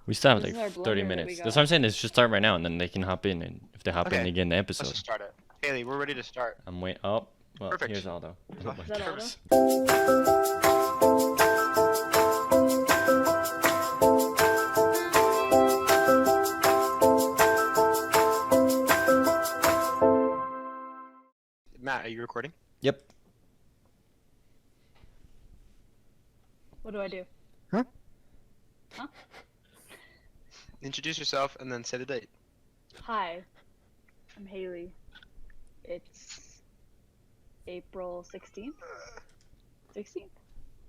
We still have This like is our 30 blender that we minutes. got. That's what I'm saying. Is just start right now, and then they can hop in, and if they hop in, Okay. they get in the Let's episode. just start it. Haley, we're ready to start. I'm wait. Oh, well, Perfect. here's Aldo. Oh my Is that Aldo? goodness. Matt, are you recording? Yep. What do I do? Introduce yourself and then say the date. Hi, I'm Haley. It's April 16th? 16th?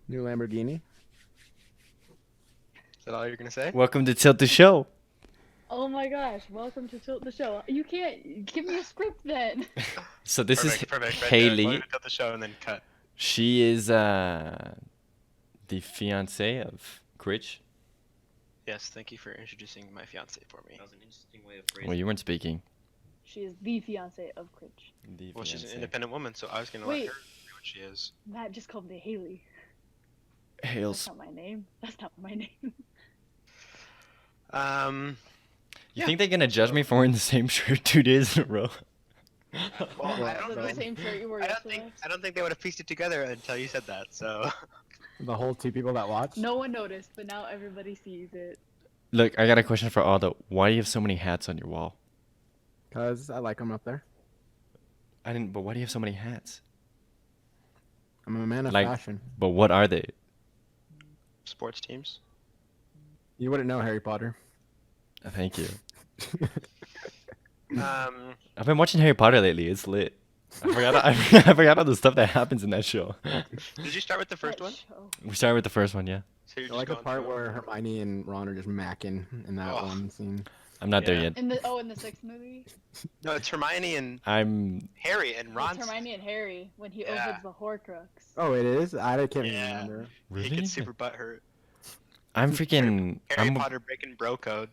New Lamborghini. Is that all you're gonna say? Welcome to Tilt the Show. Oh my gosh, welcome to Tilt the Show. You can't give me a script then. So this Perfect, is perfect. Right there. Haley. Welcome to Cut the show and then cut. She is the fiance of Critch. Yes, thank you for introducing my fiance for me. That was an interesting way of phrasing Well, you weren't speaking. She is the fiance of Critch. The Well, she's an fiancé. independent woman, so I was gonna Wait. let her be what she is. Matt just called me Haley. That's Hales. not my name. That's not my name. Um, You Yeah. think they're gonna judge me for wearing the same shirt 2 days in a row? well, Well, I Is don't it know. the same shirt you wore I don't yesterday? think I don't think they would have pieced it together until you said that. So The whole two people that watch. No one noticed, but now everybody sees it. Look, I got a question for Aldo. Why do you have so many hats on your wall? Cause I like them up there. I didn't. But why do you have so many hats? I'm a man of Like- fashion. But what are they? sports teams. You wouldn't know Harry Potter. Thank you. Um, I've been watching Harry Potter lately. It's lit. I forgot. I forgot all the stuff that happens in that show. did you start with the first That one? show. We started with the first one, yeah. So you're I like the going part through where them? Hermione and Ron are just macking in that Oh. one scene. I'm not there Yeah. yet. In the sixth movie? No, it's Hermione and I'm. Harry and It's Ron. Hermione and Harry when he Yeah. opens the Horcrux. Oh, it is. I can't even Yeah. remember. He Really? gets super butthurt. I'm freaking. Harry I'm. Potter breaking bro code.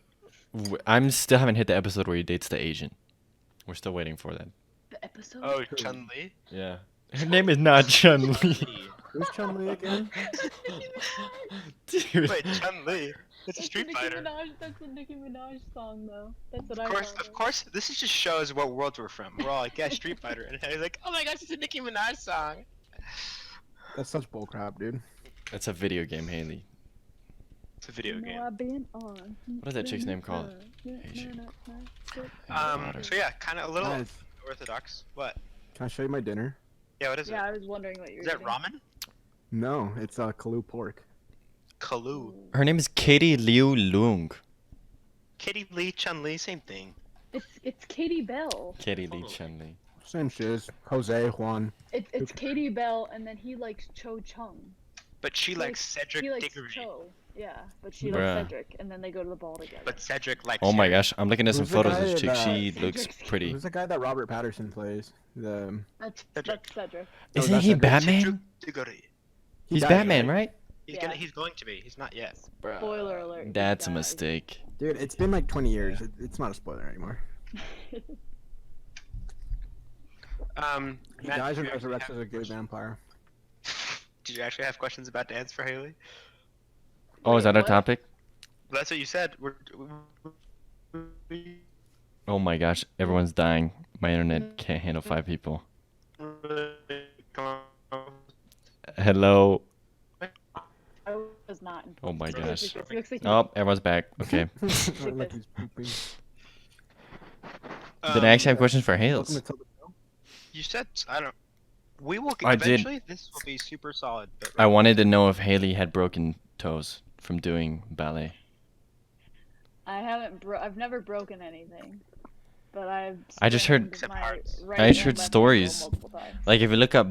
I'm still haven't hit the episode where he dates the Asian. We're still waiting for that. The episode? Oh, Chun Li. Yeah. Her name is not Chun Li. Who's Chun Li again? Dude. Wait, Chun Li. It's a That's Street Nicki Fighter. Minaj, that's a Nicki Minaj song, though. That's what Of I course, call of course. This is just shows what world we're from. We're all like, yeah, Street Fighter, and Harry's like, oh my gosh, it's a Nicki Minaj song. That's such bullcrap, dude. That's a video game, Haley. It's a video game. I've been on. What is that chick's name called? Asian. So yeah, kind of a little Guys, orthodox. What? can I show you my dinner? Yeah, what is Yeah, it? I was wondering what you were Is that eating. ramen? No, it's Kalu pork. Kalu. Her name is Katie Liu Lung. Kitty Lee, Chun Li, same thing. It's Katie Bell. Katie Lee Chun Li. Same shiz. Jose Juan. It's Katie Bell, and then he likes Cho Chung. But she likes Cedric He likes Diggory. Cho. Yeah, but she Bruh. likes Cedric, and then they go to the ball together. But Cedric likes. Oh my Harry. gosh, I'm looking at some Who's the photos of guy this chick. that- She Cedric's looks cute. pretty. Who's the guy that Robert Patterson plays? The That's Cedric. Cedric. Oh, Isn't that's he a- Batman? Cedric Diggory. he He's died, Batman, right? He's Yeah. gonna. He's going to be. He's not yet. Spoiler alert. he That's a died. mistake. Dude, it's been like 20 years. It's not a spoiler anymore. He Matt, dies did and you actually resurrects have as a good questions- vampire. Did you actually have questions about dance for Haley? Oh, is that our what? topic? Well, that's what you said. Oh my gosh, everyone's dying. My internet can't handle 5 people. Hello. I was not. In Oh my He gosh. looks like Oh, everyone's back. Okay. Like he's pooping. Did I actually have questions for Welcome Hales? to Tilt the Show. You said I don't. We will I did. eventually. This will be super solid. But I wanted to know if Haley had broken toes from doing ballet. I haven't. I've never broken anything, but I've. I just heard- sprained Except my hearts. right I just and heard left stories. ankle multiple times. Like if you look up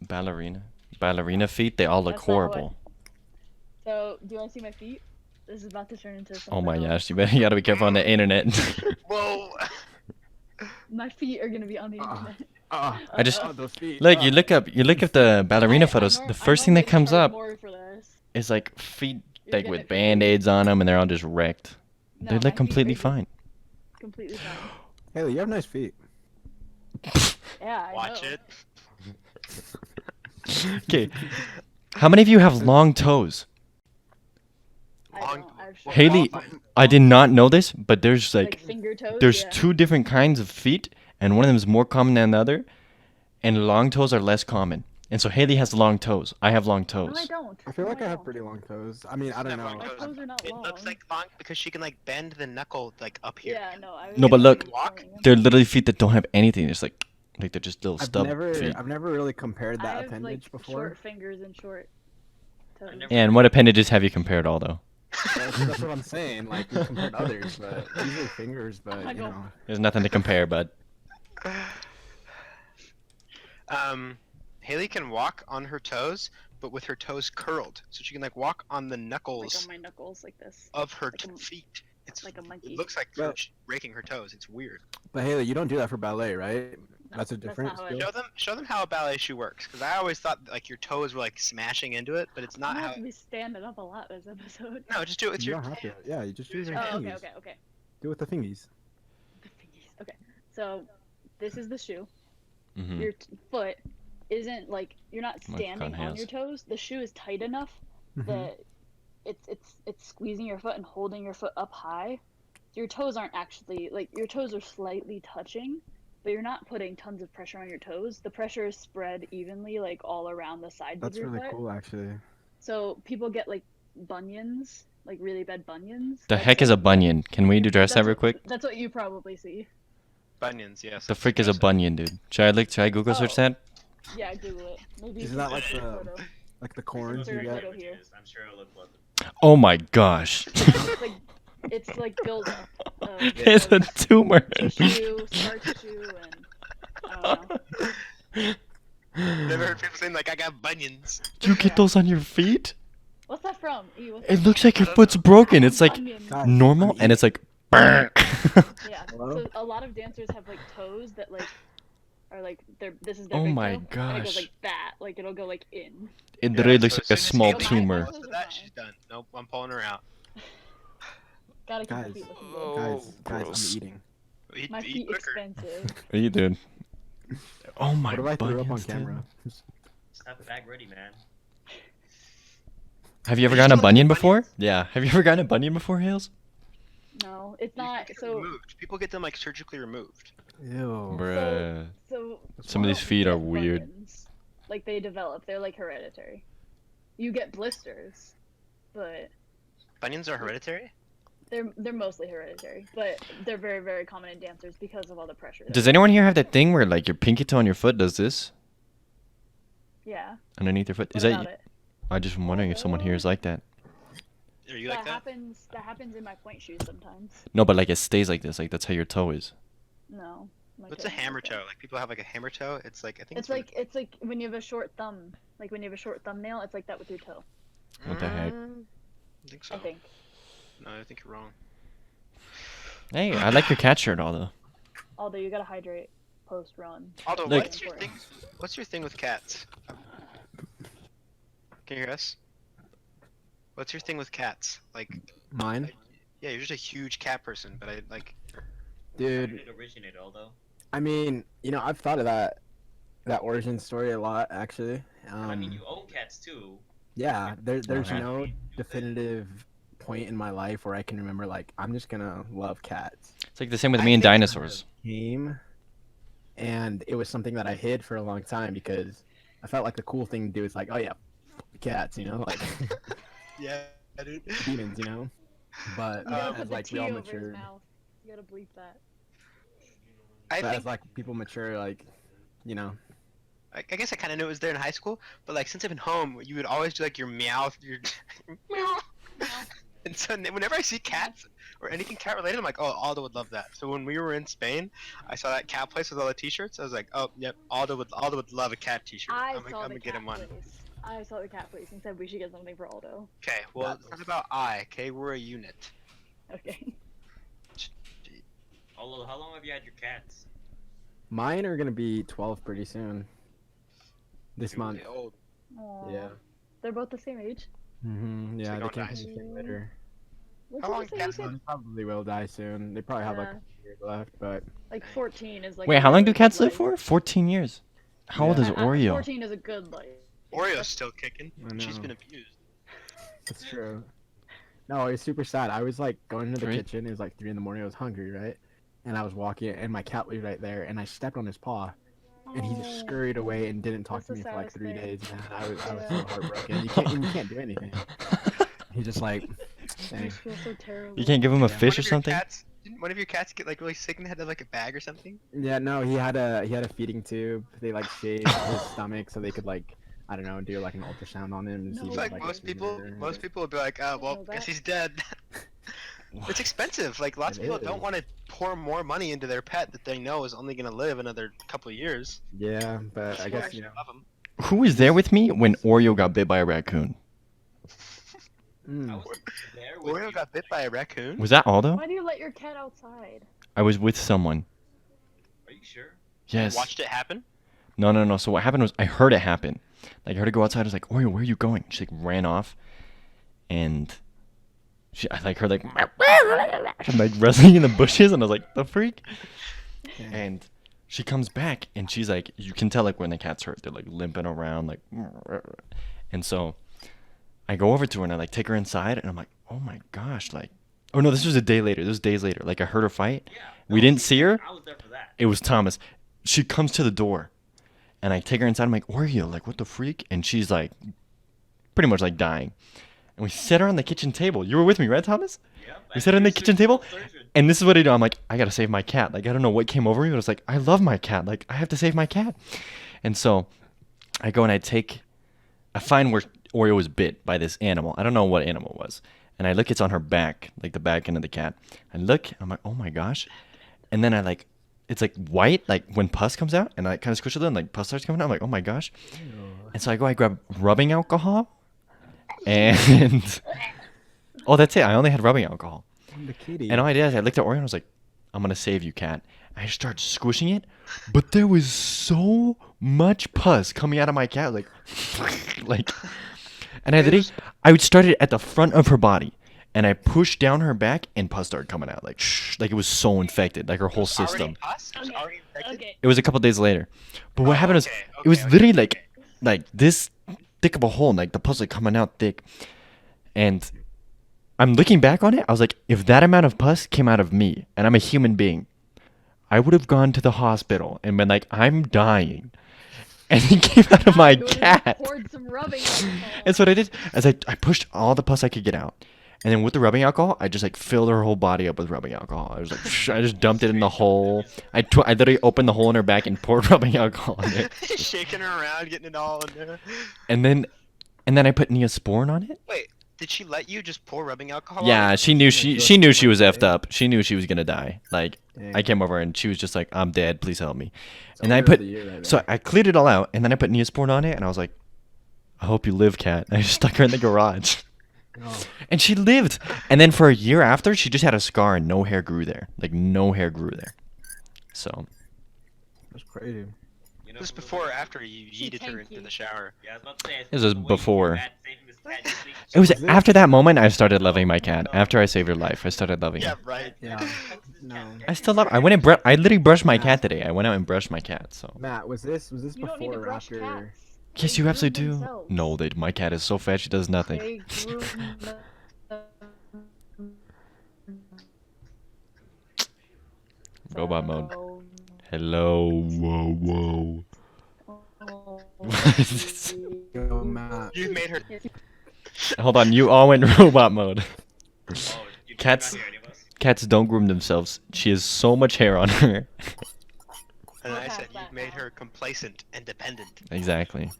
ballerina feet, they all look That's not what- horrible. So, do you want to see my feet? This is about to turn into something Oh my else. gosh, you gotta be careful on the internet. whoa. My feet are gonna be on the Ah. internet. I just- those feet. Look, you look up the ballerina photos. The first thing that comes up More for this. is like feet You're like gonna with confuse- band-aids on them, and they're all just wrecked. No, They my look feet completely are fine. Completely fine. Haley, you have nice feet. Yeah, I Watch know. it. Okay, how many of you have long toes? I Long- don't. I have sure. Haley, Well, I did not know this, but there's Like finger toes. there's yeah. two different kinds of feet, and one of them is more common than the other, and long toes are less common. And so Haley has long toes. I have long No, I toes. don't. I feel No, like I have don't. pretty long toes. I mean, I don't Never know. mind. My toes are not It long. looks like long because she can like bend the knuckle like up here. Yeah, no. I was No, but just look, showing you. They're literally feet that don't have anything. It's like they're just little stub feet. I've never really compared I that have appendage like before. short fingers and short toes. never- And what appendages have you compared, Aldo? That's what I'm saying. Like we compared others, but usually fingers. But I you know. know, There's nothing to compare, bud. Haley can walk on her toes, but with her toes curled, so she can like walk on the Like knuckles on my knuckles, like this. of her like a- feet. It's like a monkey. It looks like Well- she's raking her toes. It's weird. but Haley, you don't do that for ballet, right? No, That's a not different how I skill. do. Show them how a ballet shoe works, because I always thought like your toes were like smashing into it, but it's I'm not gonna how. have to be standing up a lot this episode. No, just do it with You your. don't have to. Yeah, you just do it with Use your your Oh, fingies. okay. Do it with the fingies. The fingies. Okay. So, this is the shoe. Hmm. Your foot isn't like you're not My standing God, on Hales. your toes. The shoe is tight enough Mhm. that it's squeezing your foot and holding your foot up high. Your toes aren't actually like your toes are slightly touching, but you're not putting tons of pressure on your toes. The pressure is spread evenly like all around the sides That's of your really foot. cool, actually. So people get like bunions, like really bad bunions. The That's heck is a like- bunion? Can we address that that's real what- quick? That's what you probably see. Bunions, yes. The frick is a bunion, dude? Should I Google search Oh. that? Yeah, Google it. Maybe Isn't you that can like see a the- photo. Like the corns you Insert a get. photo here. I'm sure it'll look like Oh my gosh. It's like buildup of It's a tumor. tissue, scar tissue, and I don't know. Never heard people saying like I got bunions. You get those on your feet? What's that from? Ew, what's It that looks from? like your foot's broken. It's like Bunion. God. normal, and it's like. Yeah. Hello? So a lot of dancers have like toes that like are like this is their Oh big my toe, and it goes gosh. like that, like it'll go like in. It literally looks so like a as soon as small Haley tumor. goes to that, she's done. Nope, I'm pulling her out. Gotta keep my Guys. feet looking good. Oh, Guys, gross. I'm eating. Eat, My eat feet quicker. expensive. What are you doing? Oh my What if I threw up on bunions, dude. camera? Just have the bag ready, man. Have you ever You gotten a still have bunion the before? bunions? Yeah. Have you ever gotten a bunion before, Hales? No, it's You can not. get it So removed. People get them like surgically removed. Ew. Bruh. so Some of you these don't feet are get weird. bunions. Like they develop. They're like hereditary. You get blisters, but Bunions are hereditary? they're mostly hereditary. But they're very very common in dancers because of all the pressure. that- Does anyone here have that thing where like your pinky toe on your foot does this Yeah. underneath your foot? Is What that? about it? I just wondering if someone here is like that. Are you like that? happens. That happens in my point shoes sometimes. No, but like it stays like this. Like that's how your toe is. No. my What's a toes aren't hammer like that. toe? Like people have like a hammer toe. It's like I think It's like when you have a short thumb. Like when you have a short thumbnail, it's like that with your toe. What the heck? I think so. I think. No, I think you're wrong. Hey, I like your cat shirt, Aldo. Although you gotta hydrate post run. Aldo, Look- what's your thing with cats? Can you hear us? What's your thing with cats? Like, Mine? yeah, you're just a huge cat person, but I like. Dude, It originated, although. I mean, you know, I've thought of that origin story a lot, actually. I mean, you own cats too. Yeah, there's Okay. no definitive point in my life where I can remember, like, I'm just gonna love cats. It's like the same with I me and think- dinosaurs. Came, and it was something that I hid for a long time because I felt like the cool thing to do is like, oh yeah, cats, you know, like Yeah, dude. demons, you know. But You gotta as put the like T we all over his mature, mouth. You gotta bleep that. I but think as like people mature, like, you know, I guess I kind of knew it was there in high school, but like since I've been home, you would always do like your meow, your meow. And so whenever I see cats or anything cat related, I'm like, oh, Aldo would love that. So when we were in Spain, I saw that cat place with all the T-shirts. I was like, oh, yep, Aldo would love a cat T-shirt. I I'm saw gonna the get cat him one. place. I saw the cat place and said we should get something for Aldo. Okay, well, it's not about I. Okay, we're a unit. Okay. Although, how long have you had your cats? mine are gonna be 12 pretty soon. This You're month. really old. Aw. Yeah. They're both the same age. Mm-hmm. Yeah, they don't came die from the same soon. litter. What's How the long same cats age? live? They probably will die soon. They probably have like Yeah. a year left, but Like 14 is like. Wait, a how long do really cats good live life. for? 14 years. How old Yeah. is After Oreo? 14 is a good life. Oreo's still kicking. I She's know. been abused. it's true. No, it was super sad. I was like going into the Three? kitchen. It was like 3 in the morning. I was hungry, right? And I was walking, and my cat was right there, and I stepped on his paw, and he just Oh, scurried away and didn't talk That's to the me for like saddest 3 thing. days. Man, I was Yeah. so heartbroken. You can't do anything. He just like, I dang. just feel so terrible. You can't give him a Yeah. fish One or of your something? cats, didn't one of your cats get like really sick and had to have like a bag or something? Yeah, no, he had a feeding tube. They like shaved his stomach so they could like, I don't know, do like an ultrasound on him and see No I if feel he like had, most a people, tumor. most people would be like, oh, well, know guess that. he's dead. It's expensive. Like lots of It people don't is. want to pour more money into their pet that they know is only gonna live another couple of years. Yeah, but I People guess actually love 'em. Who was there with me when Oreo got bit by a raccoon? I Mm. was there with Oreo you. got bit by a raccoon. Was that Aldo? Why do you let your cat outside? I was with someone. Are you sure? Yes. Watched it happen. No. So what happened was I heard it happen. Like I heard her go outside. I was like, Oreo, where are you going? She like ran off, and I like her like like wrestling in the bushes, and I was like, the freak. Yeah. And she comes back, and she's like, you can tell like when the cat's hurt, they're like limping around, like, and so I go over to her and I like take her inside, and I'm like, oh my gosh, like, oh no, this was a day later. This was days later. Like I heard her fight. Yeah. We no, didn't see her. I was there for that. It was Thomas. She comes to the door, and I take her inside. I'm like, Oreo, like, what the freak? And she's like, pretty much like dying. And we set her on the kitchen table. You were with me, right, Thomas? Yep. We sat on the kitchen table, Surgeon. and this is what I do. I'm like, I gotta save my cat. Like, I don't know what came over me, but I was like, I love my cat. Like, I have to save my cat. And so I go and I find where Oreo was bit by this animal. I don't know what animal it was. And I look, it's on her back, like the back end of the cat. I look, I'm like, oh my gosh. And then I like, it's like white, like when pus comes out, and I kind of squish it, and like pus starts coming out. I'm like, oh my gosh. And so I grab rubbing alcohol, and oh, that's it. I only had rubbing alcohol. I'm the kitty. And all I did is I looked at Oreo and I was like, I'm gonna save you, cat. I just started squishing it, but there was so much pus coming out of my cat, like, like, and I would start it at the front of her body, and I pushed down her back, and pus started coming out, like, like it was so infected, like her whole system. Already pus? It was Okay. already infected? Okay. It was a couple days later, but what Oh, happened was okay, it was okay, literally okay. like this thick of a hole, and like the pus like coming out thick, and I'm looking back on it. I was like, if that amount of pus came out of me, and I'm a human being, I would have gone to the hospital and been like, I'm dying, and it came out of my You would've cat. poured some rubbing alcohol. And so what I did is I pushed all the pus I could get out, and then with the rubbing alcohol, I just like filled her whole body up with rubbing alcohol. I was like, I just dumped it in the hole. I literally opened the hole in her back and poured rubbing alcohol in it, Shaking her around, getting it all in there. and then I put Neosporin on it. Wait, did she let you just pour rubbing alcohol on Yeah, it? she knew Yeah, she just she knew she like was that. effed up. She knew she was gonna die. Like Dang. I came over and she was just like, I'm dead. Please help me. It's And I owner of put the year right so there. I cleared it all out, and then I put Neosporin on it, and I was like, I hope you live, cat. And I just stuck her in the garage, Oh, and she lived. And then for a year after, she just had a scar and no hair grew there. Like no hair grew there. So that's crazy. You know, This from the before or way- after you She yeeted her tanked into you. the shower? Yeah, I was about to say. This was the way you before. were at saving this cat this week. it was Was it? after that moment I started loving my cat. After I saved her life, I started loving Yeah, her. right. Yeah. No. I still love. I went and I literally brushed my cat today. I went out and brushed my cat. So Matt, was this You don't need before to or brush after? cats. yes, They you groom absolutely do. themselves. No, my cat is so fat she does nothing. They groom Robot mode. themselves. Hello. Whoa. Oh. What is this? Yo, Matt. You made her. Hold on, you all went robot mode. Oh, you Cats- not hear any of us? Cats don't groom themselves. She has so much hair on her. And We'll I pass said you that made now. her complacent and dependent. Exactly.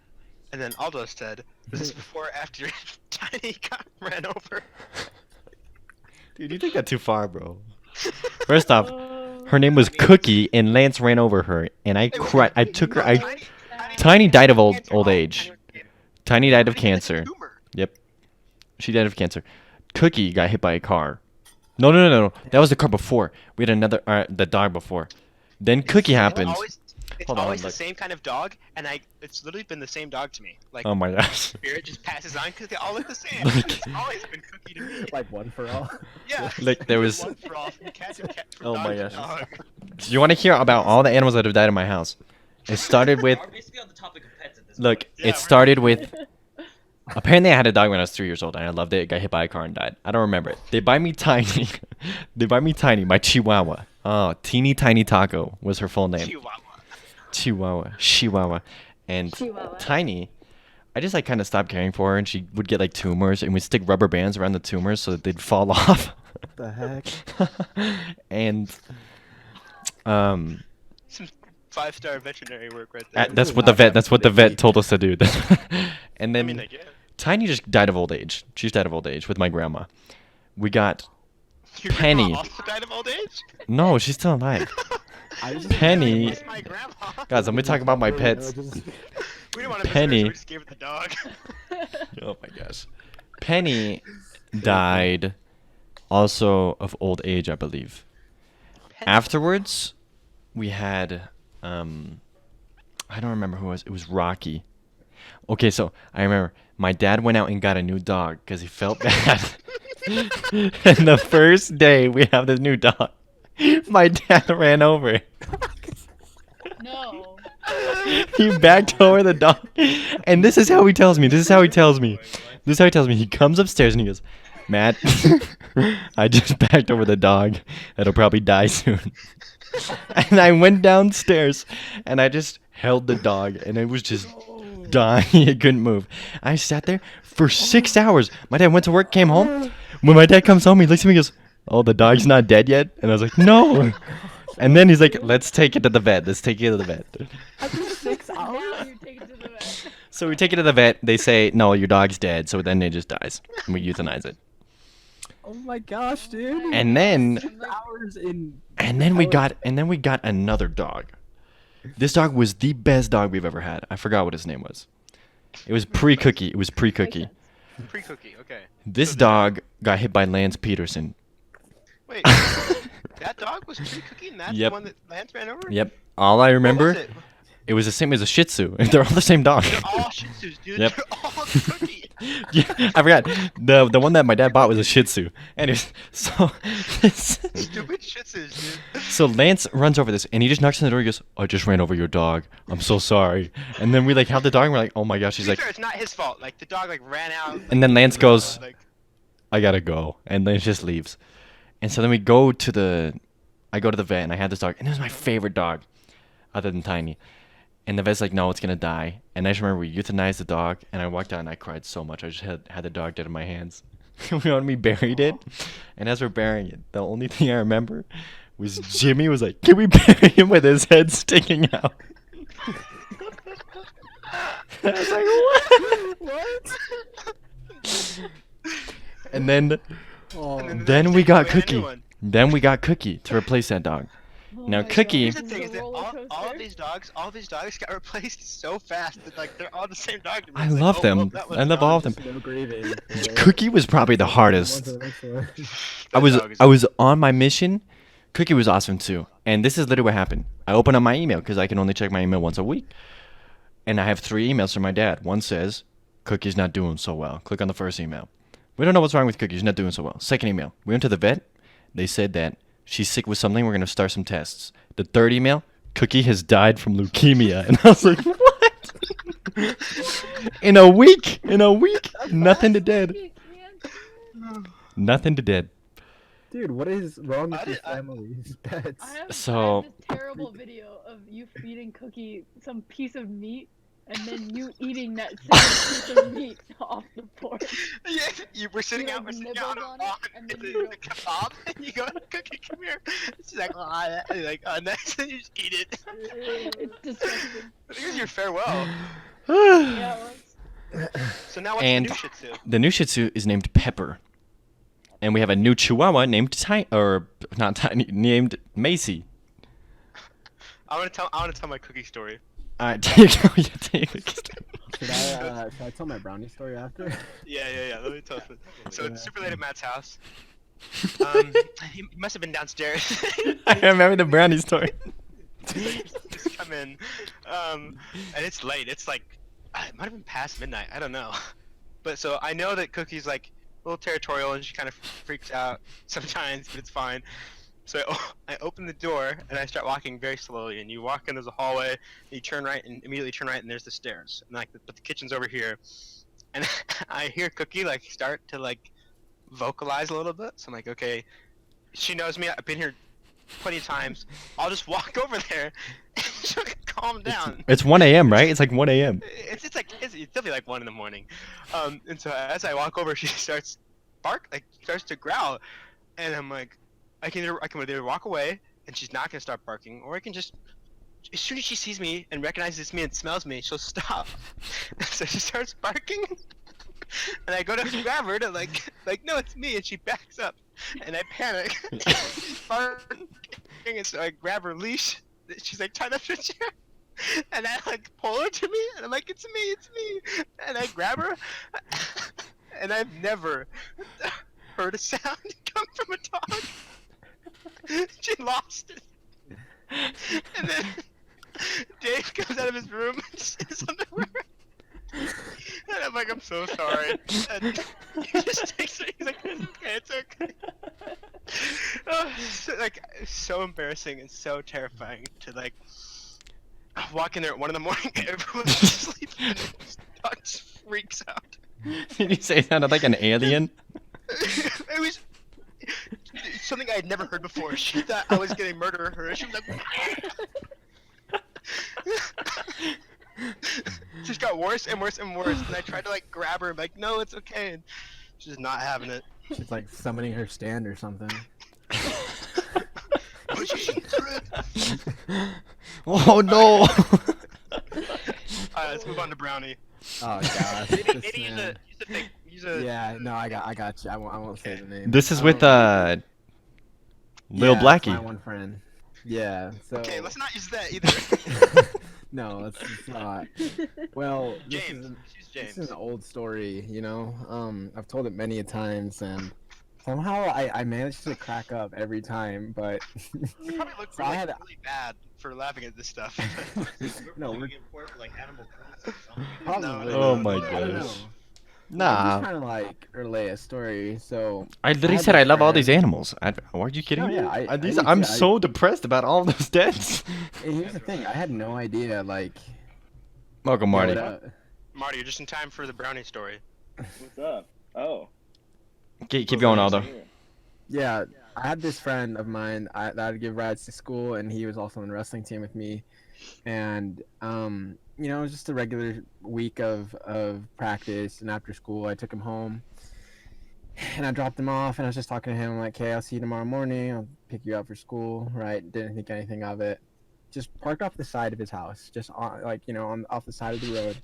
And then Aldo said, "Was this before or after Tiny got ran over?" Dude, you take that too far, bro. First off, Oh. her name was Cookie, and Lance ran over her, and I cried. I took her. No, Tiny died of old cancer. age. Tiny Tiny died of had a cancer. tumor. Yep. She died of cancer. Cookie got hit by a car. No. That was the car before. We had another, the dog before. Then Cookie happened. It's Hold on, always the look. same kind of dog, and it's literally been the same dog to me. Like Oh my gosh. Spirit just passes on because they all look the same. Like- It's always been Cookie to me. Like one for all. Yeah. Like, there was- One for all, from cat to cat, from Oh dog my to gosh. dog. Do you want to hear about all the animals that have died in my house? It started with. We're basically on the topic of pets at this Look, point. Yeah, it we're- started with Apparently, I had a dog when I was 3 years old, and I loved it. It got hit by a car and died. I don't remember it. They buy me Tiny. They buy me Tiny, my Chihuahua. Oh, Teeny Tiny Taco was her full name. Chihuahua. And Chihuahua. Tiny, I just like kind of stopped caring for her, and she would get like tumors, and we'd stick rubber bands around the tumors so that they'd fall off. The heck? And Some 5-star veterinary work right there. that's is what the not vet. that That's what the vet big. told us to do. And I then mean, I guess. Tiny just died of old age. She just died of old age with my grandma. We got Your Penny. grandma also died of old age? no, she's still alive. I just Penny. It's my grandma. Guys, let me talk about my pets. We didn't want to Penny. miss her, so we just gave her the dog. Oh my gosh. Penny died also of old age, I believe. Afterwards, we had I don't remember who it was. It was Rocky. Okay, so I remember my dad went out and got a new dog because he felt bad. And the first day we have this new dog, my dad ran over it. No. He backed over the dog. And this is how he tells me. This is how he tells me. This is how he tells me. He comes upstairs and he goes, Matt, I just backed over the dog. It'll probably die soon. And I went downstairs and I just held the dog and it was just dying. It couldn't move. I sat there for 6 hours. My dad went to work, came home. When my dad comes home, he looks at me and goes, oh, the dog's not dead yet? And I was like, no. And then he's like, let's take it to the vet. Let's take it to the vet. 6 Now hours? you take it to the vet. So we take it to the vet. They say, no, your dog's dead. So then it just dies. And we euthanize it. Oh my gosh, dude. And then 6 hours in. we got another dog. This dog was the best dog we've ever had. I forgot what his name was. It was pre-cookie. It was pre-cookie. Pre-cookie, okay. This So the- dog got hit by Lance Peterson. Wait, that dog was pre-cookie and that's Yep. the one that Lance ran over? Yep. All I What remember, was it? it was the same as a Shih Tzu. They're all the same dog. They're all Shih Tzus, dude. Yep. They're all cookie. Yeah, I forgot. The one that my dad bought was a Shih Tzu. Anyways, so Stupid Shih Tzus, dude. so Lance runs over this and he just knocks on the door. He goes, "I just ran over your dog. I'm so sorry." And then we like held the dog and we're like, "Oh my gosh." To He's be like, fair, it's not his fault. Like the dog like ran out. and then Lance goes, Like, "I gotta go," and then it just leaves. And so then I go to the vet and I had this dog and it was my favorite dog, other than Tiny. And the vet's like, no, it's gonna die. And I just remember we euthanized the dog, and I walked out and I cried so much. I just had the dog dead in my hands. We buried it, and as we're burying it, the only thing I remember was Jimmy was like, "Can we bury him with his head sticking out?" I was like, "What?" And then Oh, and then the we next got day we made a Cookie. new one. Then we got Cookie to replace that dog. Oh Now, my Cookie- Here's God, the this thing is is a that roller all coaster. these dogs got replaced so fast that like they're all the same dog. to me. I It's like, love oh, them. well, that was I love gone. all of them. just no grieving. Cookie was probably the hardest. That dog is- I was on my mission. Cookie was awesome too. And this is literally what happened. I open up my email because I can only check my email once a week. And I have 3 emails from my dad. One says, Cookie's not doing so well. Click on the first email. We don't know what's wrong with Cookie. She's not doing so well. Second email. We went to the vet. They said that she's sick with something. We're going to start some tests. The third email, Cookie has died from leukemia. And I was like, what? In a week. Nothing to dead. You can't- Nothing to dead. Dude, what is wrong with I your did- I- family's pets? I have So- this terrible video of you feeding Cookie some piece of meat and then you eating that same piece of meat off the porch. Yeah, you were sitting You, out, like, we're sitting nibbled out on it, and then the, you the kebab, and you go, Cookie, come here. She's like, oh, and you're like, oh, nice, and you just eat it. It's disgusting. I think it was your farewell. Yeah, it was. So now what's And- the new Shih Tzu? The new Shih Tzu is named Pepper. And we have a new Chihuahua named named Macy. I want to tell my Cookie story. Alright, take it. Should I tell my brownie story after? Yeah. Let me tell you. So it's super late at Matt's house. He must have been downstairs. I remember the brownie story. Just come in, and it's late. It's like it might have been past midnight. I don't know. But so I know that Cookie's like a little territorial and she kind of freaks out sometimes, but it's fine. So I open the door and I start walking very slowly. And you walk in, there's a hallway. And you turn right and immediately turn right, and there's the stairs. And like, but the kitchen's over here. and I hear Cookie like start to like vocalize a little bit. So I'm like, okay, she knows me. I've been here plenty of times. I'll just walk over there and she'll calm down. It's 1 a.m., right? It's like 1 a.m. It's definitely like 1 in the morning. And so as I walk over, she starts starts to growl, and I'm like, I can either walk away and she's not gonna start barking, or I can just, as soon as she sees me and recognizes me and smells me, she'll stop. So she starts barking, and I go to grab her to like no, it's me, and she backs up, and I panic. She's barking, and so I grab her leash. She's like tied up to a chair. And I like pull her to me, and I'm like, it's me, and I grab her, and I've never heard a sound come from a dog. She lost it. And then Dave comes out of his room and says underwear. And I'm like, I'm so sorry. And he just takes it. He's like, it's okay. So embarrassing and so terrifying to like walk in there at 1 in the morning, everyone's asleep, and the dog just freaks out. Did you say it sounded like an alien? It was something I had never heard before. She thought I was gonna murder her. She was like, it just got worse and worse and worse. And I tried to like grab her and be like, no, it's okay. And she's not having it. She's like summoning her stand or something. Oh no! Let's move on to Brownie. Oh gosh. Maybe this use man. a thing. Use a. Yeah, no, I got you. I won't say the name. This is with Lil yeah, it's Blackie. my one friend. Yeah. So. Okay, let's not use that either. No, it's not. Well, James. Use this is James. an old story, you know. I've told it many a times, and somehow I managed to crack up every time. But You probably look So I really, had- really bad for laughing at this stuff. no, We're we're getting pork like Animal Crossing or something. probably. Oh my I don't know. gosh. I'm Nah, just trying to like relay a story. So I literally had said I this love all these friend- animals. Are you kidding No, me? yeah, I These, do I'm too. so depressed about all those deaths. And here's the thing, I had no idea, like. Welcome, Marty. what, Marty, you're just in time for the Brownie story. What's up? Oh. Keep going, Aldo. Yeah, I had this friend of mine that I'd give rides to school, and he was also on the wrestling team with me. And you know, it was just a regular week of practice, and after school, I took him home, and I dropped him off, and I was just talking to him like, "Hey, I'll see you tomorrow morning. I'll pick you up for school." Right? Didn't think anything of it. Just parked off the side of his house, just on, like, you know, off the side of the road.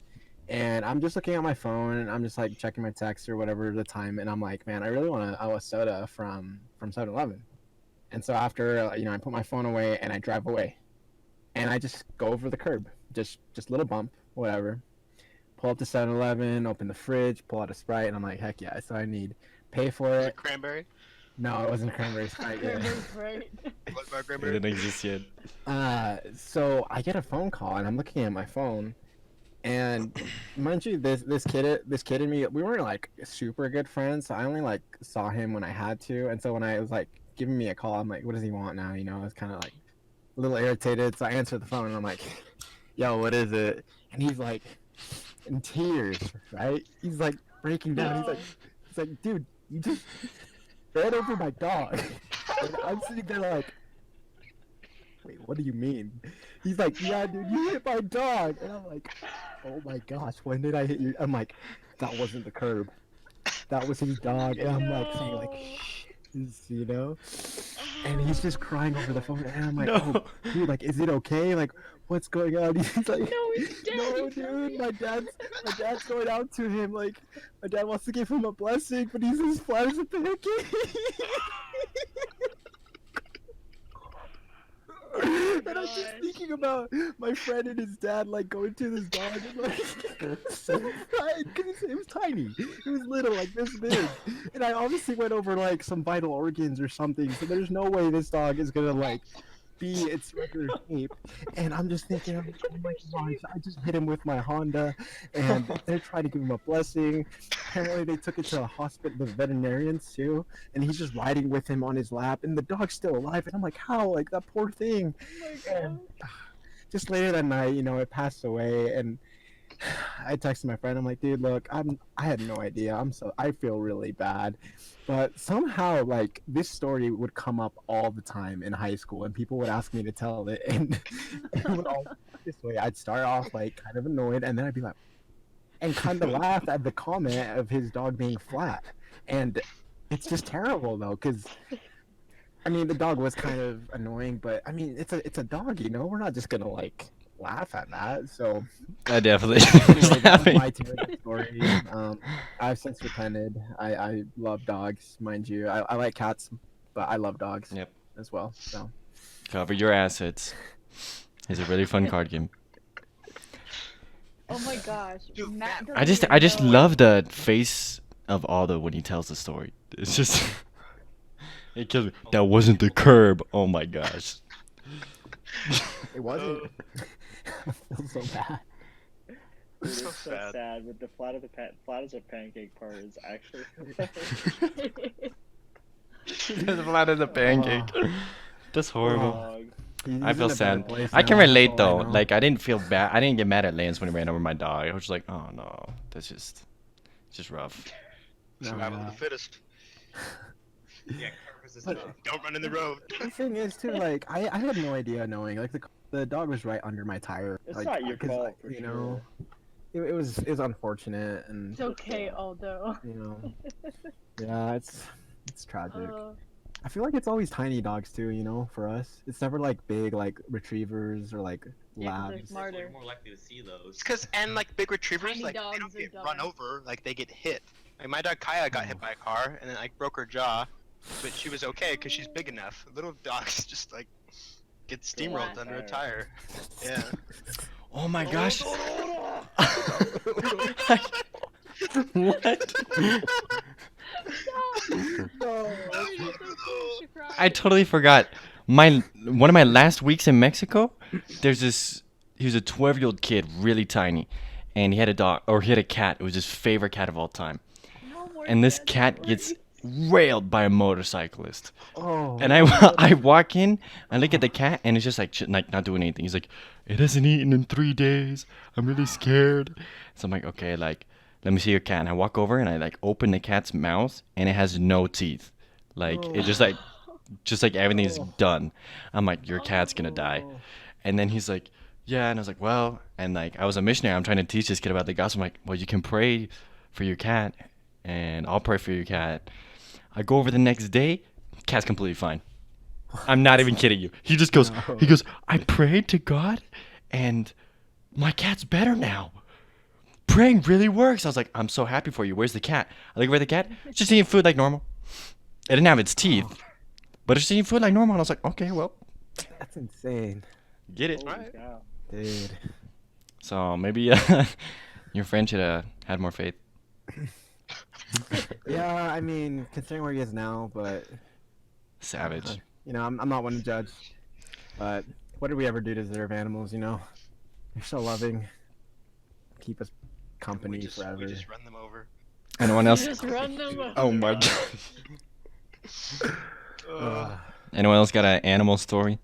And I'm just looking at my phone, and I'm just like checking my text or whatever the time, and I'm like, man, I really want a soda from 7-Eleven. And so after you know, I put my phone away and I drive away, and I just go over the curb, just little bump, whatever. Pull up to 7-Eleven, open the fridge, pull out a Sprite, and I'm like, heck yeah, so I need pay for Was it. it cranberry? No, it wasn't a cranberry Sprite yet. Right. What about It cranberry? didn't exist yet. So I get a phone call, and I'm looking at my phone, and mind you, this kid and me, we weren't like super good friends. So I only like saw him when I had to, and so when I was like giving me a call, I'm like, what does he want now? You know, I was kind of like a little irritated, so I answered the phone, and I'm like, yo, what is it? And he's like in tears, right? He's like breaking down. He's like, dude, you just ran over my dog. And I'm sitting there like, wait, what do you mean? He's like, yeah, dude, you hit my dog. And I'm like, oh my gosh, when did I hit you? I'm like, that wasn't the curb. That was his dog. And I'm like saying like, shh, you know? And he's just crying over the phone. And I'm like, No. oh, dude, like, is it okay? Like, what's going on? He's like, No, he's dead. no, dude, my dad's going out to him. Like, my dad wants to give him a blessing, but he's as flat as a pancake. And I'm just thinking about my friend and his dad like going to this dog and like so crying because it was tiny. It was little, like this big. And I obviously went over like some vital organs or something. So there's no way this dog is gonna like be its regular shape. And I'm just thinking, oh my gosh, I just hit him with my Honda, and they're trying to give him a blessing. Apparently they took it to a hospital, the veterinarians too, and he's just riding with him on his lap, and the dog's still alive. And I'm like, how? Like, that poor thing. And just later that night, you know, it passed away, and I texted my friend. I'm like, dude, look, I had no idea. I feel really bad, but somehow like this story would come up all the time in high school, and people would ask me to tell it, and it would all this way. I'd start off like kind of annoyed, and then I'd be like, and kind of laugh at the comment of his dog being flat, and it's just terrible though, because. I mean, the dog was kind of annoying, but I mean, it's a dog, you know. We're not just gonna like laugh at that. So I definitely was anyway, that was laughing. my terrible story. I've since repented. I love dogs, mind you. I like cats, but I love dogs Yep. as well. So Cover your assets. It's a really fun card game. Oh my gosh. Dude, Matt I just doesn't know. love the face of Aldo when he tells the story. It's just it kills me. That wasn't the curb. Oh my gosh. it wasn't. I feel so bad. Dude, it's So so sad. sad, but the flat as a pancake part is actually As flat as a pancake. That's horrible. dog. He's I in feel a better sad. place I can now, relate that's all though. I know. Like I didn't feel bad. I didn't get mad at Lance when he ran over my dog. I was just like, oh no, that's just rough. Survival of Yeah. the fittest. Yeah, Carver's is But- tough. Don't run in the road. The thing is too, like I had no idea knowing. Like the dog was right under my tire. It's like, not your 'cause, fault, like, for you know. It was unfortunate, and It's okay, Aldo. you know, yeah, it's tragic. Uh, I feel like it's always tiny dogs too, you know, for us. It's never like big like retrievers or like Yeah, 'cause they're labs. smart. Smarter. You're more likely to see those. It's because and like big retrievers, Tiny like they dogs don't are get run dumb. over, like they get hit. Like my dog Kaya got hit by a car and then like broke her jaw, but she was okay because she's big enough. Little dogs just like get steamrolled Flat under a tire. tire. Yeah. Oh my gosh. What? I totally forgot. One of my last weeks in Mexico, he was a 12-year-old kid, really tiny, and he had a dog or he had a cat. It was his favorite cat of all time. No more And this dead cat stories. gets railed by a motorcyclist. Oh. And I walk in, I look at the cat, and it's just like not doing anything. He's like, it hasn't eaten in 3 days. I'm really scared. So I'm like, okay, like, let me see your cat. And I walk over and I like open the cat's mouth, and it has no teeth. Like it just like everything's done. I'm like, your cat's gonna die. And then he's like, yeah. And I was like, well, and like I was a missionary. I'm trying to teach this kid about the gospel. I'm like, well, you can pray for your cat, and I'll pray for your cat. I go over the next day, cat's completely fine. I'm not even kidding you. He just goes, I prayed to God, and my cat's better now. Praying really works. I was like, I'm so happy for you. Where's the cat? I look over the cat. It's just eating food like normal. It didn't have its teeth, but it's eating food like normal. And I was like, okay, well, That's insane, get it. Holy Alright. cow. dude. So maybe your friend should have had more faith. Yeah, I mean, considering where he is now, but Savage. you know, I'm not one to judge. But what did we ever do to deserve animals? You know, they're so loving. Keep us company we forever. just run them over. Anyone else? Just run them over. Oh my god. Ugh, Anyone else got an animal story?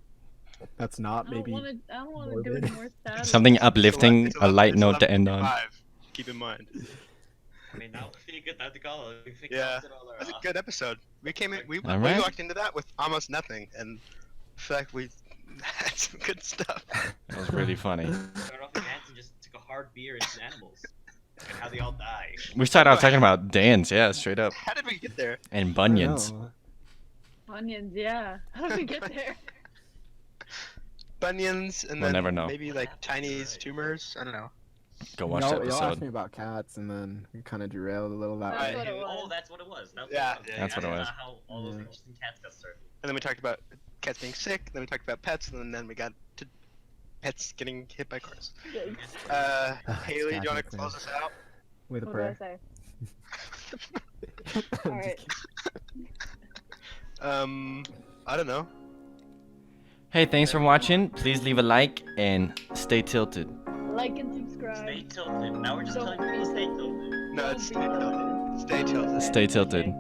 that's not I don't maybe. want to do it morbid. more sad. Something uplifting, It's a light it's note to end on. 11:55, Keep in mind. I mean, that would be a good time to call it. We Yeah, exhausted all our That's a good episode. We came in, we Alright. walked into that with almost nothing, and in fact we had some good stuff. That was really funny. Started off with ants and just took a hard beer into animals. And how they all die. We started out talking about dance, yeah, straight up. How did we get there? And I don't bunions. know. Onions, yeah. How did we get there? Bunions, and We'll then never know. maybe like Chinese tumors. I don't know. Go watch y'all, the y'all asked me episode. about cats, and then we kind of derailed a little that That's way. what it was. Oh, that's what it was. That's Yeah, what it was. That's what it was. How all those Yeah. interesting cats got started. And then we talked about cats being sick. Then we talked about pets, and then we got to pets getting hit by cars. Yikes. Haley, do you want to Tragic, man. close us out? With a What do I prayer. say? I'm Alright. just kidding. I don't know. Hey, thanks for watching. Please leave a like and stay tilted. Like and subscribe. Stay tilted. Now we're just Don't telling people to be stay tilted. No, it's Don't be stay tilted. Stay tilted. Stay tilted.